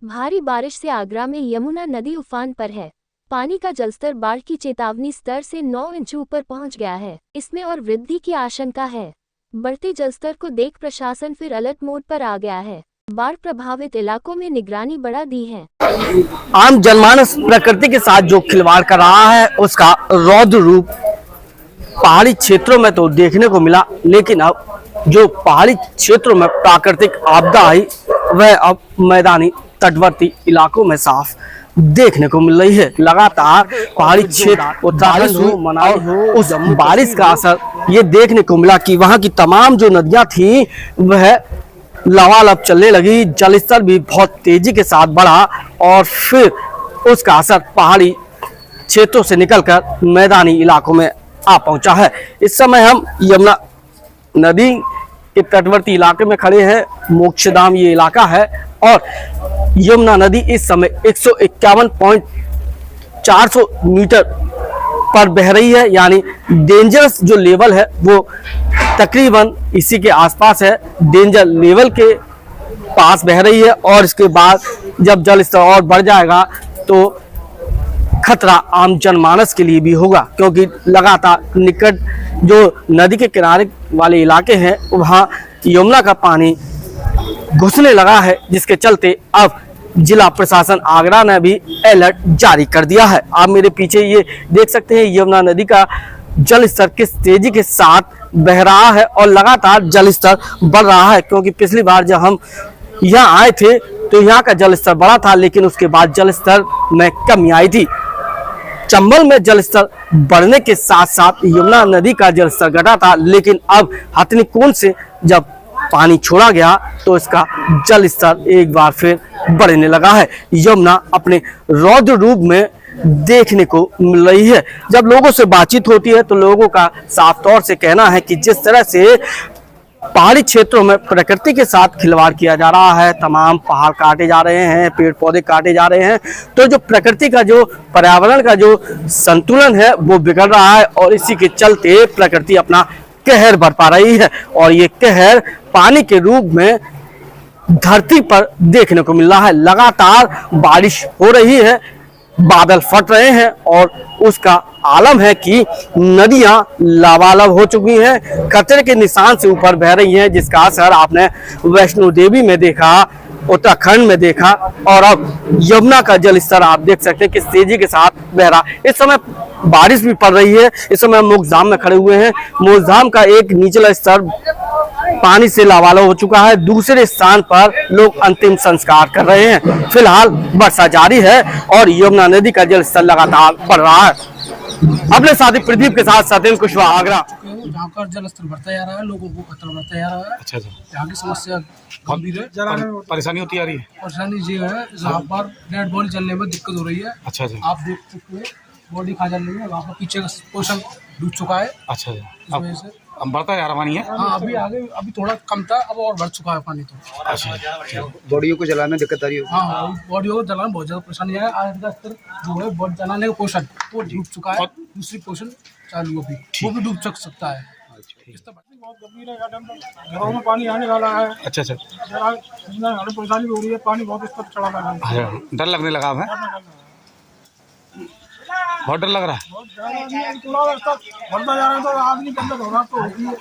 भारी बारिश से आगरा में यमुना नदी उफान पर है। पानी का जलस्तर बाढ़ की चेतावनी स्तर से 9 इंच ऊपर पहुंच गया है। इसमें और वृद्धि की आशंका है। बढ़ते जलस्तर को देख प्रशासन फिर अलर्ट मोड पर आ गया है। बाढ़ प्रभावित इलाकों में निगरानी बढ़ा दी है। आम जनमानस प्रकृति के साथ जो खिलवाड़ कर रहा है उसका रौद्र रूप पहाड़ी क्षेत्रों में तो देखने को मिला, लेकिन अब जो पहाड़ी क्षेत्रों में प्राकृतिक आपदा आई वह अब मैदानी तटवर्ती इलाकों में साफ देखने को मिल रही है। लगातार पहाड़ी क्षेत्र उत्तराखंड हो, मनाली हो, उस बारिश का असर ये देखने को मिला कि वहां की तमाम जो नदियां थी वह लबालब चलने लगी। जलस्तर भी बहुत तेजी के साथ बढ़ा और फिर उसका असर पहाड़ी क्षेत्रों से निकलकर मैदानी इलाकों में आ पहुंचा है। इस समय हम यमुना नदी के तटवर्ती इलाके में खड़े हैं। मोक्षधाम ये इलाका है और यमुना नदी इस समय 151.400 मीटर पर बह रही है, यानी डेंजरस जो लेवल है वो तकरीबन इसी के आसपास है। डेंजर लेवल के पास बह रही है और इसके बाद जब जल स्तर और बढ़ जाएगा तो खतरा आम जनमानस के लिए भी होगा, क्योंकि लगातार निकट जो नदी के किनारे वाले इलाके हैं वहाँ यमुना का पानी घुसने लगा है, जिसके चलते अब जिला प्रशासन आगरा ने भी अलर्ट जारी कर दिया है। आप मेरे पीछे ये देख सकते हैं यमुना नदी का जल स्तर किस तेजी के साथ बह रहा है और लगातार जल स्तर बढ़ रहा है, क्योंकि पिछली बार जब हम यहाँ आए थे तो यहाँ का जल स्तर बढ़ा था, लेकिन उसके बाद जल स्तर में कमी आई थी। चंबल में जल स्तर बढ़ने के साथ साथ यमुना नदी का जल स्तर घटा था, लेकिन अब हथनीकुंड से जब पानी छोड़ा गया तो इसका जल स्तर एक बार फिर बढ़ने लगा है। यमुना अपने रौद्र रूप में देखने को मिल रही है। जब लोगों से बातचीत होती है तो लोगों का साफ तौर से कहना है कि जिस तरह से पहाड़ी क्षेत्रों में प्रकृति के साथ खिलवाड़ किया जा रहा है, तमाम पहाड़ काटे जा रहे हैं, पेड़ पौधे काटे जा रहे हैं, तो जो प्रकृति का जो पर्यावरण का जो संतुलन है वो बिगड़ रहा है और इसी के चलते प्रकृति अपना कहर बरपा रही है और ये कहर पानी के रूप में धरती पर देखने को मिल रहा है। लगातार बारिश हो रही है, बादल फट रहे हैं और उसका आलम है कि नदियां लबालब हो चुकी हैं, कचरे के निशान से ऊपर बह रही हैं, जिसका असर आपने वैष्णो देवी में देखा, उत्तराखंड में देखा और अब यमुना का जल स्तर आप देख सकते हैं किस तेजी के साथ बह रहा। इस समय बारिश भी पड़ रही है। इस समय हम मोक्षधाम में खड़े हुए हैं। मोक्षधाम का एक निचला स्तर पानी से लबालब हो चुका है, दूसरे स्थान पर लोग अंतिम संस्कार कर रहे हैं। फिलहाल वर्षा जारी है और यमुना नदी का जल स्तर लगातार बढ़ रहा है। अपने साथी प्रदीप के साथ सत्येंद्र कुशवाहा, आगरा। जहाँ का जल स्तर बढ़ता जा रहा है, लोगों को खतरा बढ़ता जा रहा है। अच्छा अच्छा, यहाँ की समस्या गंभीर है। परेशानी होती आ रही है। परेशानी ये है यहाँ पर डेड बॉडी चलने में दिक्कत हो रही है। अच्छा अच्छा, आप देख सकते हैं बॉडी खा चल रही है, वहाँ पर पीछे का पोर्शन डूब चुका है। अच्छा इस वजह से अब बढ़ता जा रहा पानी है। हाँ, अभी आगे अभी थोड़ा कम था, अब और बढ़ चुका है पानी तो। अच्छा, बॉडियों को जलाने में दिक्कत आ रही है। हाँ, बॉडी को जलाने में बहुत ज्यादा परेशानी है। आज का स्तर जो है बॉडी जलाने का पोर्शन वो डूब चुका है, दूसरी पोर्शन चालू अभी वो भी डूब सकता है। बहुत गंभीर है, घरों में पानी आने वाला है। अच्छा अच्छा, परेशानी हो रही है, पानी बहुत स्तर चढ़ा लगा है। डर लगने लगा है, बहुत डर लग रहा है। बढ़ता जा रहा है तो आदमी के अंदर होना तो होती है।